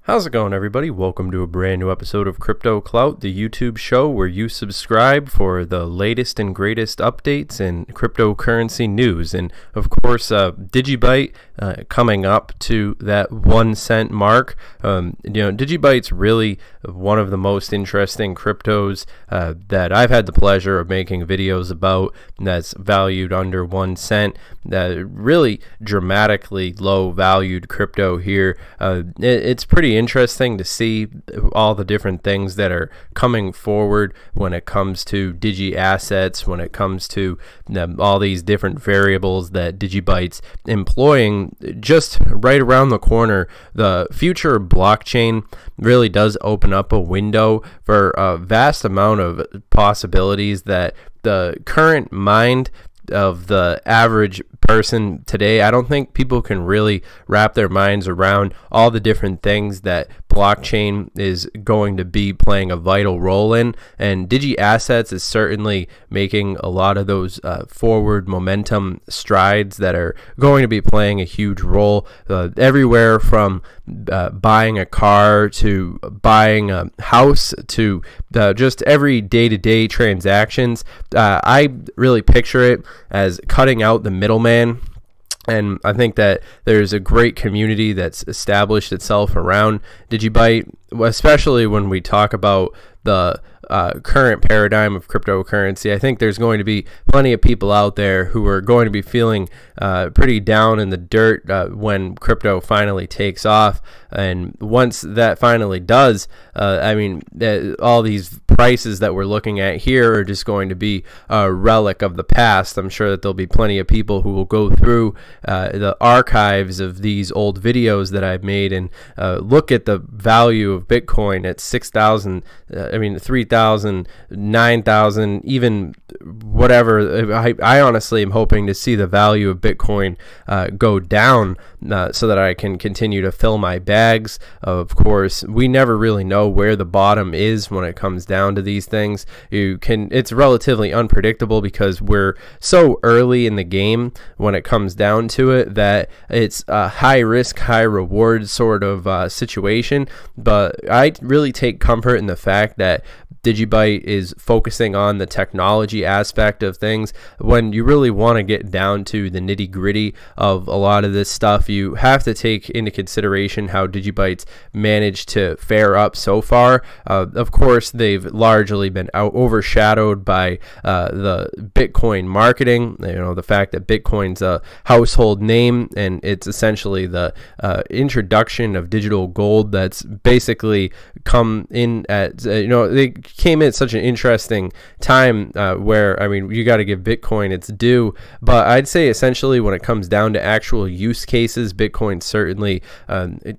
How's it going, everybody? Welcome to a brand new episode of Crypto Clout, the YouTube show where you subscribe for the latest and greatest updates in cryptocurrency news. And of course, Digibyte coming up to that 1 cent mark. Digibyte's really one of the most interesting cryptos that I've had the pleasure of making videos about. That's valued under 1 cent. Really dramatically low valued crypto here. It's pretty interesting to see all the different things that are coming forward when it comes to Digiassets, when it comes to all these different variables that Digibyte's employing just right around the corner. The future of blockchain really does open up a window for a vast amount of possibilities that the current mind of the average person today, I don't think people can really wrap their minds around all the different things that blockchain is going to be playing a vital role in, and Digiassets is certainly making a lot of those forward momentum strides that are going to be playing a huge role everywhere from buying a car to buying a house to just every day-to-day transactions. I really picture it as cutting out the middleman. And I think that there's a great community that's established itself around Digibyte, especially when we talk about the current paradigm of cryptocurrency. I think there's going to be plenty of people out there who are going to be feeling pretty down in the dirt when crypto finally takes off. And once that finally does, all these prices that we're looking at here are just going to be a relic of the past. I'm sure that there'll be plenty of people who will go through the archives of these old videos that I've made and look at the value of Bitcoin at 6,000, 3,000, 9,000, even whatever. I honestly am hoping to see the value of Bitcoin go down so that I can continue to fill my bags. Of course, we never really know where the bottom is when it comes down to these things. It's relatively unpredictable because we're so early in the game when it comes down to it that it's a high risk, high reward sort of situation. But I really take comfort in the fact that Digibyte is focusing on the technology aspect of things. When you really want to get down to the nitty-gritty of a lot of this stuff, you have to take into consideration how Digibyte's managed to fare up so far. Of course, they've largely been overshadowed by the Bitcoin marketing. The fact that Bitcoin's a household name, and it's essentially the introduction of digital gold that's basically come in at they came in at such an interesting time where you got to give Bitcoin its due. But I'd say essentially when it comes down to actual use cases, Bitcoin's certainly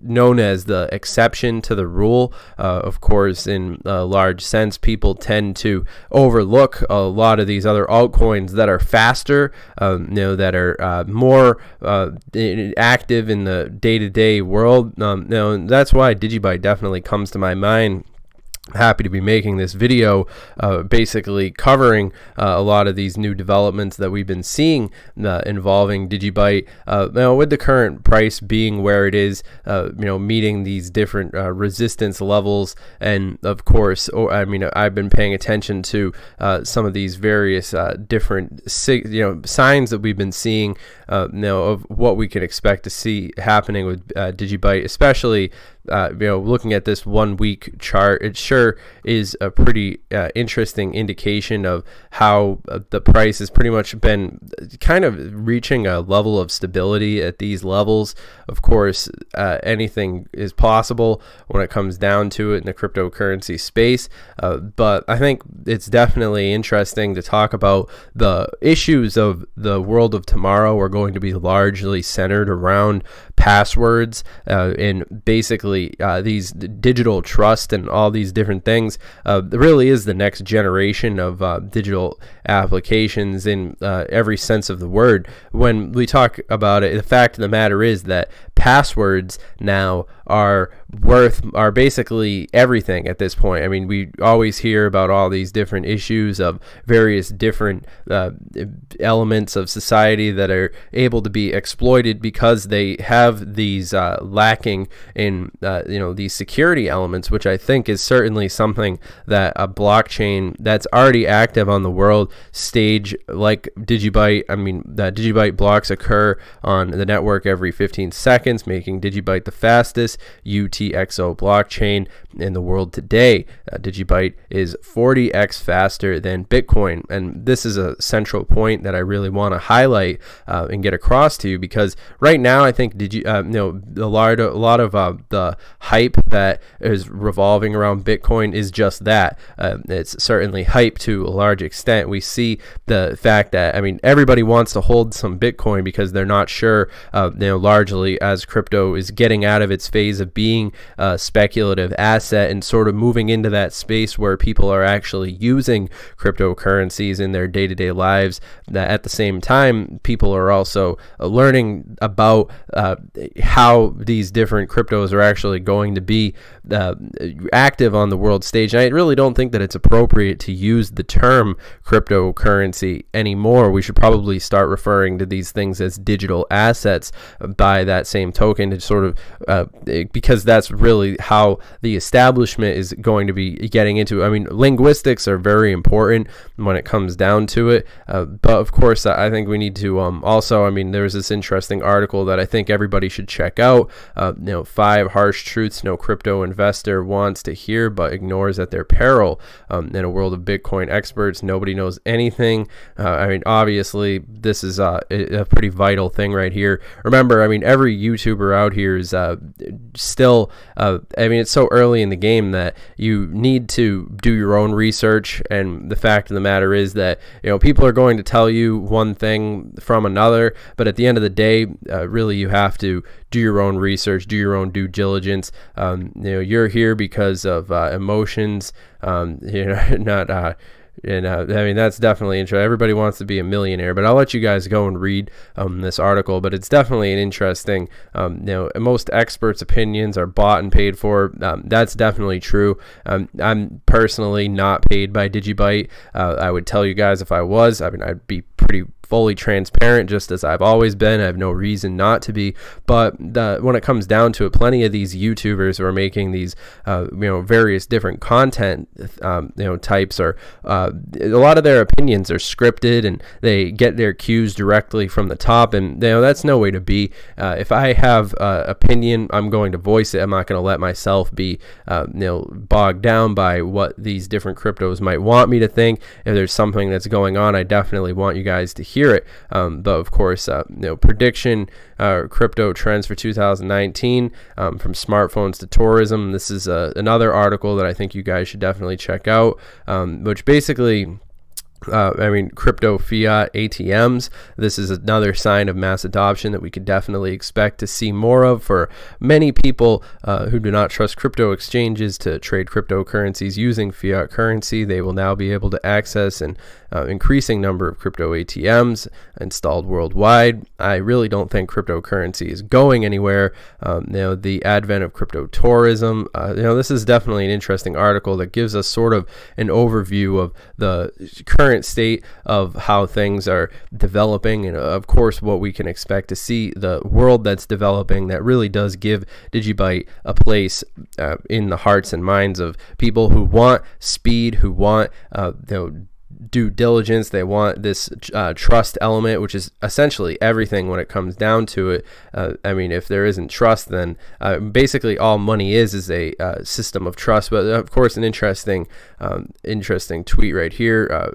known as the exception to the rule. Of course, in a large sense, people tend to overlook a lot of these other altcoins that are faster, that are more active in the day-to-day world. That's why Digibyte definitely comes to my mind. Happy to be making this video basically covering a lot of these new developments that we've been seeing involving Digibyte. With the current price being where it is, meeting these different resistance levels, and of course, I've been paying attention to some of these various different signs that we've been seeing of what we can expect to see happening with Digibyte, especially looking at this 1 week chart. It sure is a pretty interesting indication of how the price has pretty much been kind of reaching a level of stability at these levels. Of course, anything is possible when it comes down to it in the cryptocurrency space, but I think it's definitely interesting to talk about the issues of the world of tomorrow are going to be largely centered around passwords and basically these digital trust and all these different things. Really is the next generation of digital applications in every sense of the word. When we talk about it, the fact of the matter is that passwords now are basically everything at this point. I mean, we always hear about all these different issues of various different elements of society that are able to be exploited because they have these lacking in these security elements, which I think is certainly something that a blockchain that's already active on the world stage like Digibyte, that Digibyte blocks occur on the network every 15 seconds, making Digibyte the fastest UTXO blockchain in the world today. Digibyte is 40x faster than Bitcoin, and this is a central point that I really want to highlight and get across to you, because right now I think a lot of the hype that is revolving around Bitcoin is just that. It's certainly hype to a large extent. We see the fact that everybody wants to hold some Bitcoin because they're not sure, largely as crypto is getting out of its phase of being a speculative asset and sort of moving into that space where people are actually using cryptocurrencies in their day-to-day lives. That at the same time, people are also learning about how these different cryptos are actually going to be active on the world stage. And I really don't think that it's appropriate to use the term cryptocurrency anymore. We should probably start referring to these things as digital assets by that same token, to sort of because that's really how the establishment is going to be getting into. Linguistics are very important when it comes down to it, but of course I think we need to also, there's this interesting article that I think everybody should check out, 5 harsh truths no crypto investor wants to hear but ignores at their peril. In a world of Bitcoin experts, nobody knows anything. Obviously this is a pretty vital thing right here. Remember, every YouTuber out here is still it's so early in the game that you need to do your own research, and the fact of the matter is that people are going to tell you one thing from another, but at the end of the day, really you have to do your own research, do your own due diligence. You're here because of emotions, not that's definitely interesting. Everybody wants to be a millionaire, but I'll let you guys go and read this article. But it's definitely an interesting, most experts' opinions are bought and paid for. That's definitely true. I'm personally not paid by Digibyte. I would tell you guys if I was, I'd be pretty fully transparent, just as I've always been. I have no reason not to be. But when it comes down to it, plenty of these YouTubers who are making these, various different content, types, or a lot of their opinions are scripted, and they get their cues directly from the top, and that's no way to be. If I have opinion, I'm going to voice it. I'm not going to let myself be, bogged down by what these different cryptos might want me to think. If there's something that's going on, I definitely want you guys to hear it. But of course, prediction crypto trends for 2019, from smartphones to tourism. This is another article that I think you guys should definitely check out, which basically crypto fiat ATMs. This is another sign of mass adoption that we could definitely expect to see more of. For many people who do not trust crypto exchanges to trade cryptocurrencies using fiat currency, they will now be able to access an increasing number of crypto ATMs installed worldwide. I really don't think cryptocurrency is going anywhere. The advent of crypto tourism, this is definitely an interesting article that gives us sort of an overview of the current state of how things are developing, and of course what we can expect to see. The world that's developing that really does give Digibyte a place in the hearts and minds of people who want speed, who want due diligence. They want this trust element, which is essentially everything when it comes down to it. If there isn't trust, then basically all money is a system of trust. But of course, an interesting tweet right here.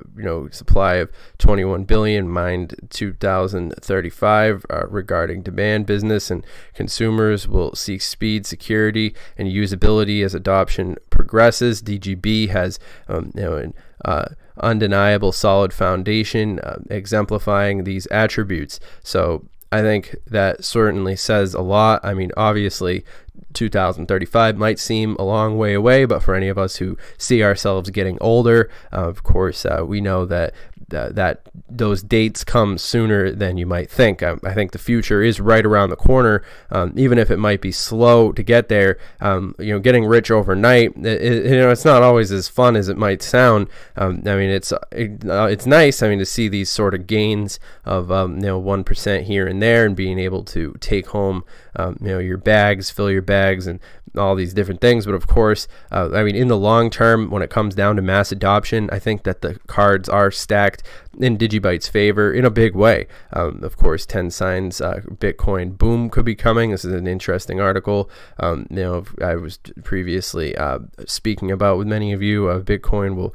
Supply of 21 billion mined 2035 regarding demand. Business and consumers will seek speed, security, and usability as adoption progresses. DGB has undeniable solid foundation exemplifying these attributes. So I think that certainly says a lot. Obviously 2035 might seem a long way away, but for any of us who see ourselves getting older, of course we know that that those dates come sooner than you might think. I think the future is right around the corner, even if it might be slow to get there. Getting rich overnight, it's not always as fun as it might sound. I mean, it's nice. I mean, to see these sort of gains of 1% here and there, and being able to take home your bags, fill your bags, and all these different things. But of course, I mean, in the long term, when it comes down to mass adoption, I think that the cards are stacked in Digibyte's favor in a big way. Of course, 10 signs Bitcoin boom could be coming. This is an interesting article. I was previously speaking about with many of you. Bitcoin will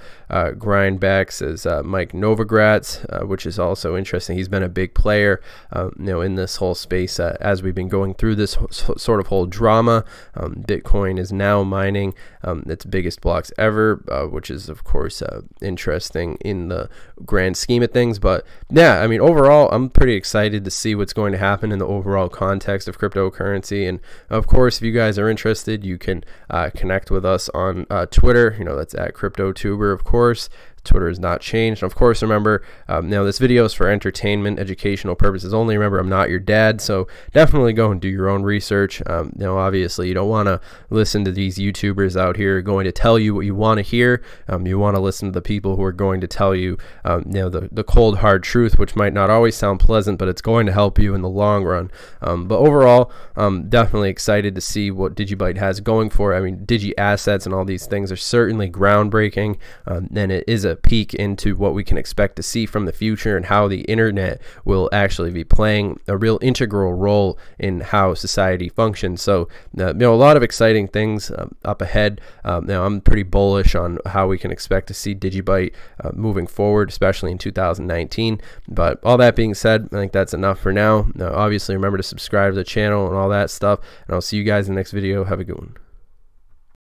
grind back, says Mike Novogratz, which is also interesting. He's been a big player, in this whole space as we've been going through this sort of whole drama. Bitcoin is now mining its biggest blocks ever, which is of course interesting in the grand scheme of things. But yeah, I mean, overall, I'm pretty excited to see what's going to happen in the overall context of cryptocurrency. And of course, if you guys are interested, you can connect with us on Twitter. That's at CryptoTuber, of course. Twitter has not changed. And of course, remember, this video is for entertainment, educational purposes only. Remember, I'm not your dad, so definitely go and do your own research. Obviously, you don't want to listen to these YouTubers out here going to tell you what you want to hear. You want to listen to the people who are going to tell you, the cold, hard truth, which might not always sound pleasant, but it's going to help you in the long run. But overall, I'm definitely excited to see what Digibyte has going for it. I mean, Digiassets and all these things are certainly groundbreaking, and it is a peek into what we can expect to see from the future, and how the internet will actually be playing a real integral role in how society functions. So a lot of exciting things up ahead. I'm pretty bullish on how we can expect to see Digibyte moving forward, especially in 2019. But all that being said, I think that's enough for now. Obviously, remember to subscribe to the channel and all that stuff, and I'll see you guys in the next video. Have a good one.